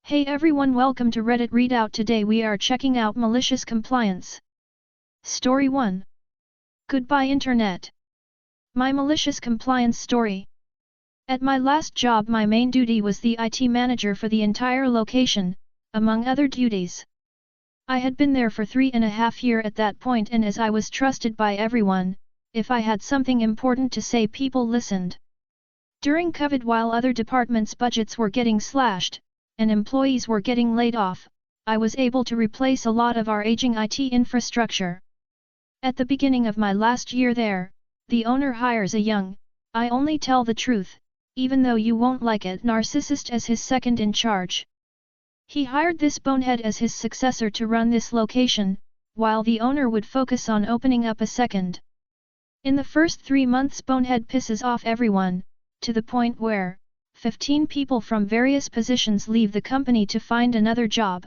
Hey everyone, welcome to Reddit Readout. Today we are checking out Malicious Compliance. Story 1. Goodbye Internet. My malicious compliance story. At my last job, my main duty was the IT manager for the entire location, among other duties. I had been there for 3.5 years at that point, and as I was trusted by everyone, if I had something important to say, people listened. During COVID, while other departments' budgets were getting slashed, and employees were getting laid off, I was able to replace a lot of our aging IT infrastructure. At the beginning of my last year there, the owner hires a young, I only tell the truth, even though you won't like it, narcissist as his second in charge. He hired this bonehead as his successor to run this location, while the owner would focus on opening up a second. In the first 3 months, bonehead pisses off everyone, to the point where 15 people from various positions leave the company to find another job.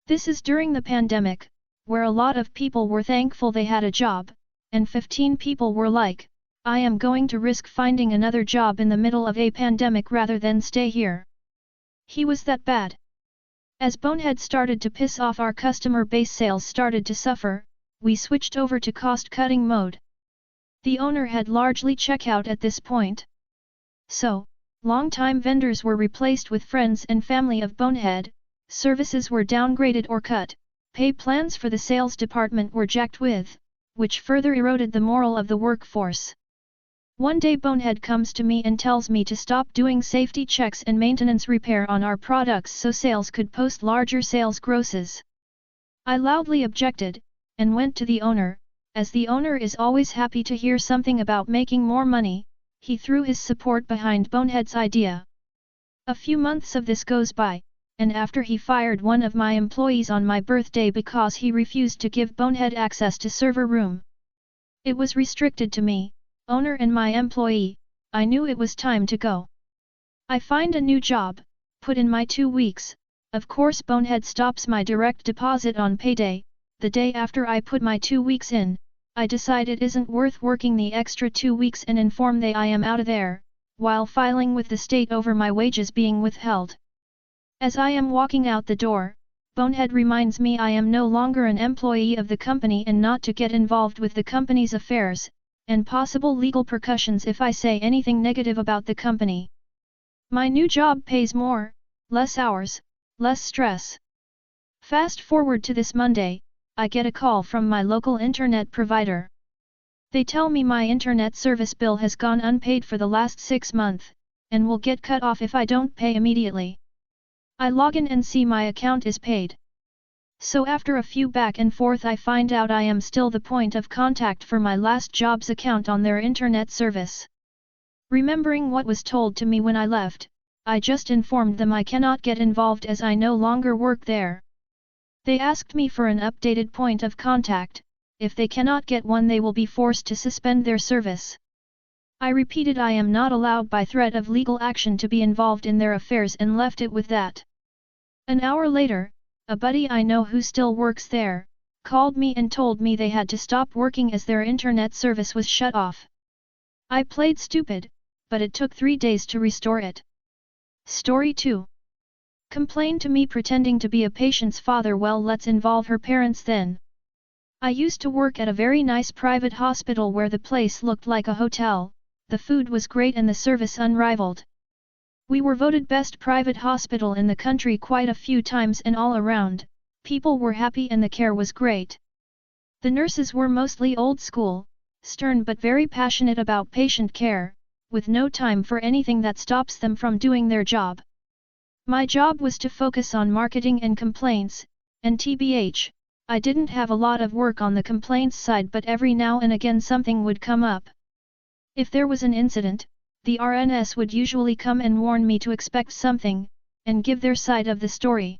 This is during the pandemic, where a lot of people were thankful they had a job, and 15 people were like, I am going to risk finding another job in the middle of a pandemic rather than stay here. He was that bad. As Bonehead started to piss off our customer base, sales started to suffer, we switched over to cost-cutting mode. The owner had largely checked out at this point. So, long-time vendors were replaced with friends and family of Bonehead, services were downgraded or cut, pay plans for the sales department were jacked with, which further eroded the morale of the workforce. One day Bonehead comes to me and tells me to stop doing safety checks and maintenance repair on our products so sales could post larger sales grosses. I loudly objected, and went to the owner. As the owner is always happy to hear something about making more money, he threw his support behind Bonehead's idea. A few months of this goes by, and after he fired one of my employees on my birthday because he refused to give Bonehead access to server room. It was restricted to me, owner and my employee. I knew it was time to go. I find a new job, put in my 2 weeks, of course Bonehead stops my direct deposit on payday. The day after I put my 2 weeks in, I decide it isn't worth working the extra 2 weeks and inform they I am out of there, while filing with the state over my wages being withheld. As I am walking out the door, Bonehead reminds me I am no longer an employee of the company and not to get involved with the company's affairs, and possible legal repercussions if I say anything negative about the company. My new job pays more, less hours, less stress. Fast forward to this Monday, I get a call from my local internet provider. They tell me my internet service bill has gone unpaid for the last 6 months, and will get cut off if I don't pay immediately. I log in and see my account is paid. So after a few back and forth, I find out I am still the point of contact for my last job's account on their internet service. Remembering what was told to me when I left, I just informed them I cannot get involved as I no longer work there. They asked me for an updated point of contact. If they cannot get one, they will be forced to suspend their service. I repeated I am not allowed by threat of legal action to be involved in their affairs and left it with that. An hour later, a buddy I know who still works there, called me and told me they had to stop working as their internet service was shut off. I played stupid, but it took 3 days to restore it. Story 2. Complained to me pretending to be a patient's father. Well, let's involve her parents then. I used to work at a very nice private hospital where the place looked like a hotel, the food was great and the service unrivaled. We were voted best private hospital in the country quite a few times, and all around, people were happy and the care was great. The nurses were mostly old school, stern but very passionate about patient care, with no time for anything that stops them from doing their job. My job was to focus on marketing and complaints, and TBH, I didn't have a lot of work on the complaints side, but every now and again something would come up. If there was an incident, the RNs would usually come and warn me to expect something, and give their side of the story.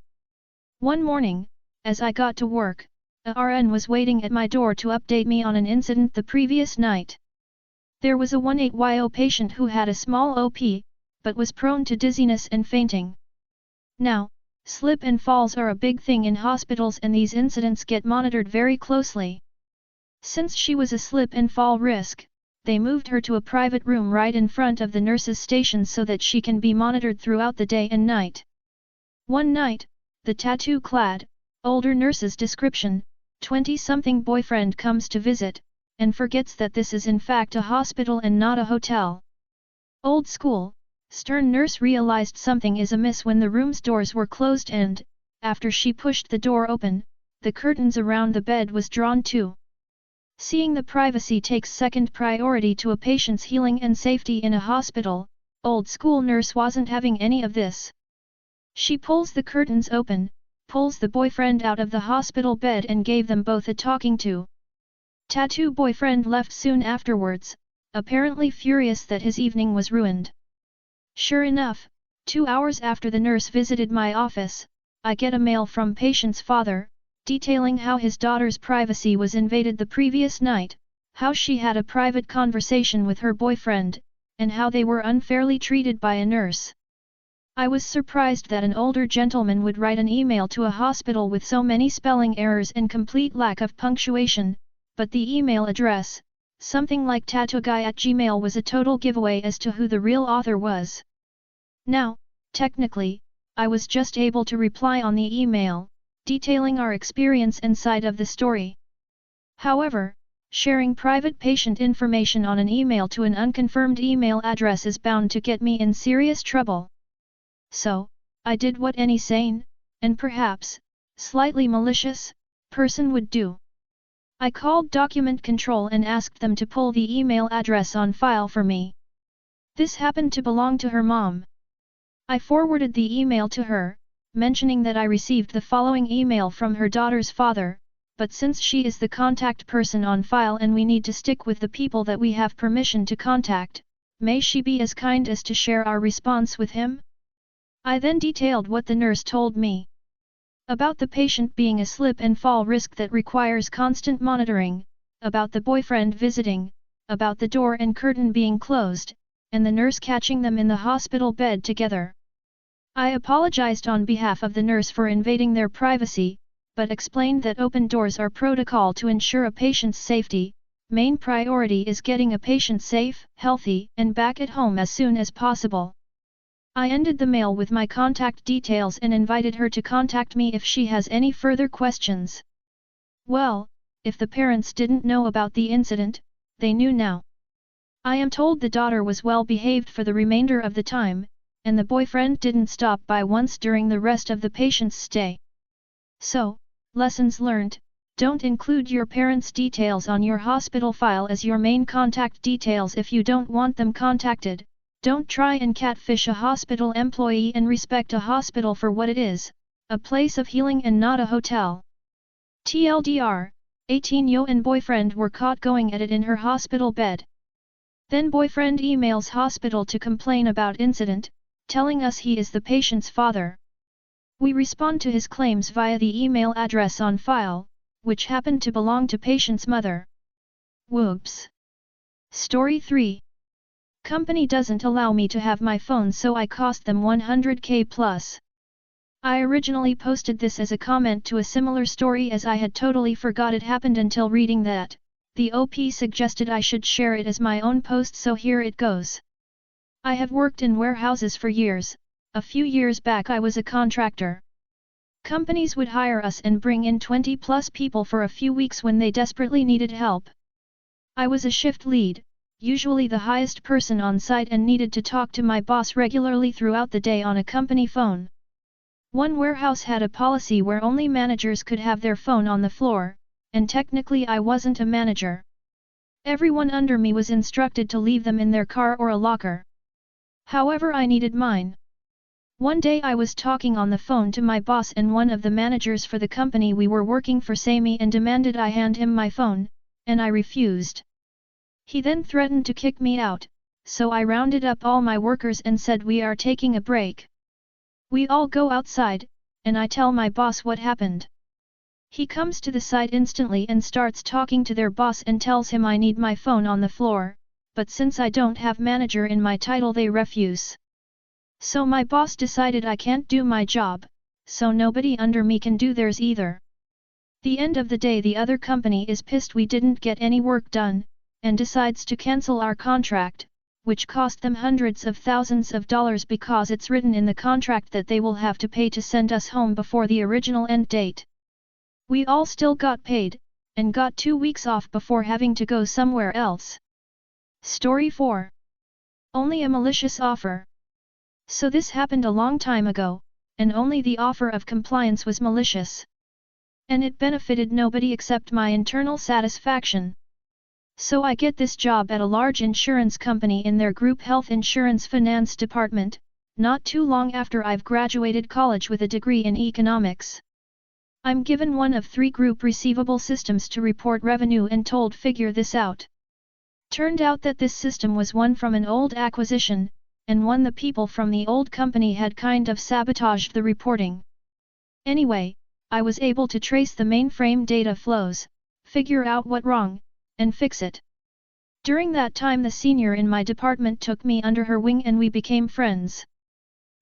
One morning, as I got to work, a RN was waiting at my door to update me on an incident the previous night. There was a 18-YO patient who had a small OP, but was prone to dizziness and fainting. Now, slip and falls are a big thing in hospitals, and these incidents get monitored very closely. Since she was a slip and fall risk, they moved her to a private room right in front of the nurse's station so that she can be monitored throughout the day and night. One night, the tattoo-clad, older nurse's description, 20-something boyfriend comes to visit, and forgets that this is in fact a hospital and not a hotel. Old school, stern nurse realized something is amiss when the room's doors were closed and, after she pushed the door open, the curtains around the bed was drawn too. Seeing the privacy takes second priority to a patient's healing and safety in a hospital, old school nurse wasn't having any of this. She pulls the curtains open, pulls the boyfriend out of the hospital bed and gave them both a talking to. Tattoo boyfriend left soon afterwards, apparently furious that his evening was ruined. Sure enough, 2 hours after the nurse visited my office, I get a mail from patient's father, detailing how his daughter's privacy was invaded the previous night, how she had a private conversation with her boyfriend, and how they were unfairly treated by a nurse. I was surprised that an older gentleman would write an email to a hospital with so many spelling errors and complete lack of punctuation, but the email address, something like tattooguy@gmail, was a total giveaway as to who the real author was. Now, technically, I was just able to reply on the email, detailing our experience and side of the story. However, sharing private patient information on an email to an unconfirmed email address is bound to get me in serious trouble. So, I did what any sane, and perhaps, slightly malicious, person would do. I called document control and asked them to pull the email address on file for me. This happened to belong to her mom. I forwarded the email to her, mentioning that I received the following email from her daughter's father, but since she is the contact person on file and we need to stick with the people that we have permission to contact, may she be as kind as to share our response with him? I then detailed what the nurse told me about the patient being a slip and fall risk that requires constant monitoring, about the boyfriend visiting, about the door and curtain being closed, and the nurse catching them in the hospital bed together. I apologized on behalf of the nurse for invading their privacy, but explained that open doors are protocol to ensure a patient's safety. Main priority is getting a patient safe, healthy, and back at home as soon as possible. I ended the mail with my contact details and invited her to contact me if she has any further questions. Well, if the parents didn't know about the incident, they knew now. I am told the daughter was well behaved for the remainder of the time, and the boyfriend didn't stop by once during the rest of the patient's stay. So, lessons learned: don't include your parents' details on your hospital file as your main contact details if you don't want them contacted. Don't try and catfish a hospital employee and respect a hospital for what it is, a place of healing and not a hotel. TLDR, 18-year-old and boyfriend were caught going at it in her hospital bed. Then boyfriend emails hospital to complain about incident, telling us he is the patient's father. We respond to his claims via the email address on file, which happened to belong to patient's mother. Whoops. Story 3. Company doesn't allow me to have my phone, so I cost them 100k plus. I originally posted this as a comment to a similar story as I had totally forgot it happened until reading that. The OP suggested I should share it as my own post, so here it goes. I have worked in warehouses for years. A few years back I was a contractor. Companies would hire us and bring in 20 plus people for a few weeks when they desperately needed help. I was a shift lead, usually the highest person on site, and needed to talk to my boss regularly throughout the day on a company phone. One warehouse had a policy where only managers could have their phone on the floor, and technically I wasn't a manager. Everyone under me was instructed to leave them in their car or a locker. However, I needed mine. One day I was talking on the phone to my boss, and one of the managers for the company we were working for saw me and demanded I hand him my phone, and I refused. He then threatened to kick me out, so I rounded up all my workers and said we are taking a break. We all go outside, and I tell my boss what happened. He comes to the site instantly and starts talking to their boss and tells him I need my phone on the floor, but since I don't have manager in my title they refuse. So my boss decided I can't do my job, so nobody under me can do theirs either. The end of the day the other company is pissed we didn't get any work done, and decides to cancel our contract, which cost them hundreds of thousands of dollars because it's written in the contract that they will have to pay to send us home before the original end date. We all still got paid, and got 2 weeks off before having to go somewhere else. Story 4. Only a malicious offer. So this happened a long time ago, and only the offer of compliance was malicious. And it benefited nobody except my internal satisfaction. So I get this job at a large insurance company in their group health insurance finance department, not too long after I've graduated college with a degree in economics. I'm given one of 3 group receivable systems to report revenue and told figure this out. Turned out that this system was one from an old acquisition, and one the people from the old company had kind of sabotaged the reporting. Anyway, I was able to trace the mainframe data flows, figure out what wrong, and fix it. During that time the senior in my department took me under her wing and we became friends.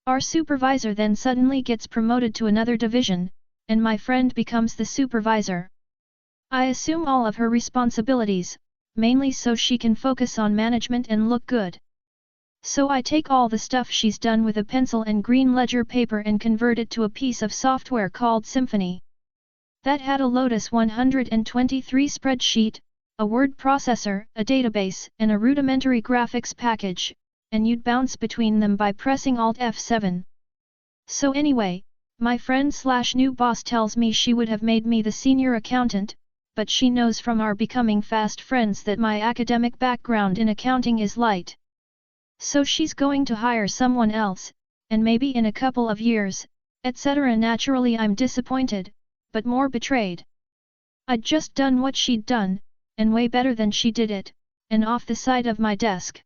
Our supervisor then suddenly gets promoted to another division, and my friend becomes the supervisor. I assume all of her responsibilities, mainly so she can focus on management and look good. So I take all the stuff she's done with a pencil and green ledger paper and convert it to a piece of software called Symphony. That had a Lotus 123 spreadsheet, a word processor, a database, and a rudimentary graphics package, and you'd bounce between them by pressing Alt F7. So anyway, my friend/new boss tells me she would have made me the senior accountant, but she knows from our becoming fast friends that my academic background in accounting is light. So she's going to hire someone else, and maybe in a couple of years, etc. Naturally I'm disappointed, but more betrayed. I'd just done what she'd done, and way better than she did it, and off the side of my desk.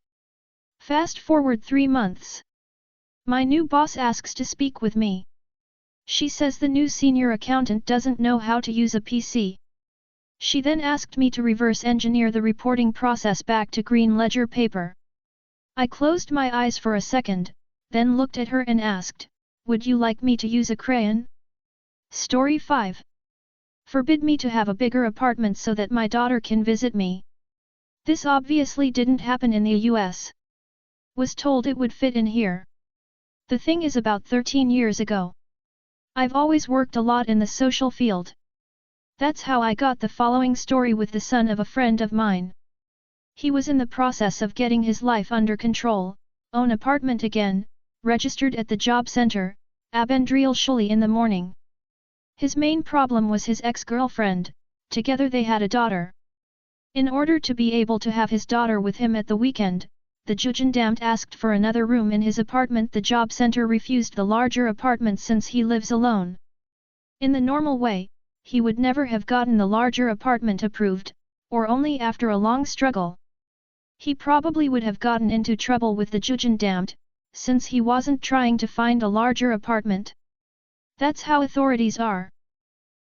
Fast forward 3 months. My new boss asks to speak with me. She says the new senior accountant doesn't know how to use a PC. She then asked me to reverse engineer the reporting process back to green ledger paper. I closed my eyes for a second, then looked at her and asked, "Would you like me to use a crayon?" Story 5. Forbid me to have a bigger apartment so that my daughter can visit me. This obviously didn't happen in the US. Was told it would fit in here. The thing is about 13 years ago. I've always worked a lot in the social field. That's how I got the following story with the son of a friend of mine. He was in the process of getting his life under control, own apartment again, registered at the job center, Abendreal in the morning. His main problem was his ex-girlfriend, together they had a daughter. In order to be able to have his daughter with him at the weekend, the Jugendamt asked for another room in his apartment. The job center refused the larger apartment since he lives alone. In the normal way, he would never have gotten the larger apartment approved, or only after a long struggle. He probably would have gotten into trouble with the Jugendamt, since he wasn't trying to find a larger apartment. That's how authorities are.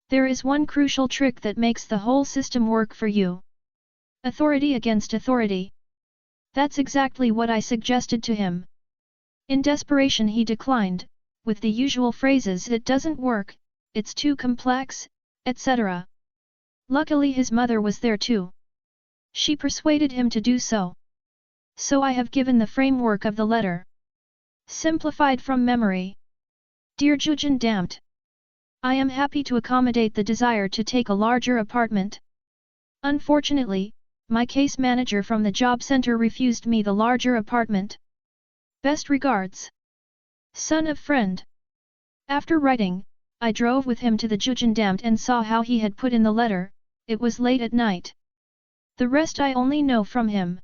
There is one crucial trick that makes the whole system work for you. Authority against authority. That's exactly what I suggested to him. In desperation he declined, with the usual phrases "it doesn't work, it's too complex," etc. Luckily his mother was there too. She persuaded him to do so. So I have given the framework of the letter. Simplified from memory. Dear Jugendamt, I am happy to accommodate the desire to take a larger apartment. Unfortunately, my case manager from the job center refused me the larger apartment. Best regards. Son of friend. After writing, I drove with him to the Jugendamt and saw how he had put in the letter. It was late at night. The rest I only know from him.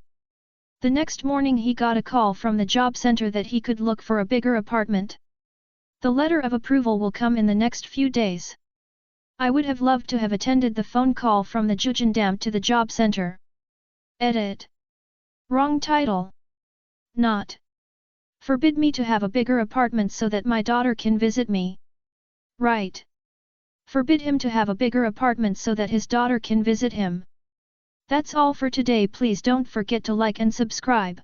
The next morning he got a call from the job center that he could look for a bigger apartment. The letter of approval will come in the next few days. I would have loved to have attended the phone call from the Jugendamt to the job center. Edit. Wrong title. Not. Forbid me to have a bigger apartment so that my daughter can visit me. Right. Forbid him to have a bigger apartment so that his daughter can visit him. That's all for today. Please don't forget to like and subscribe.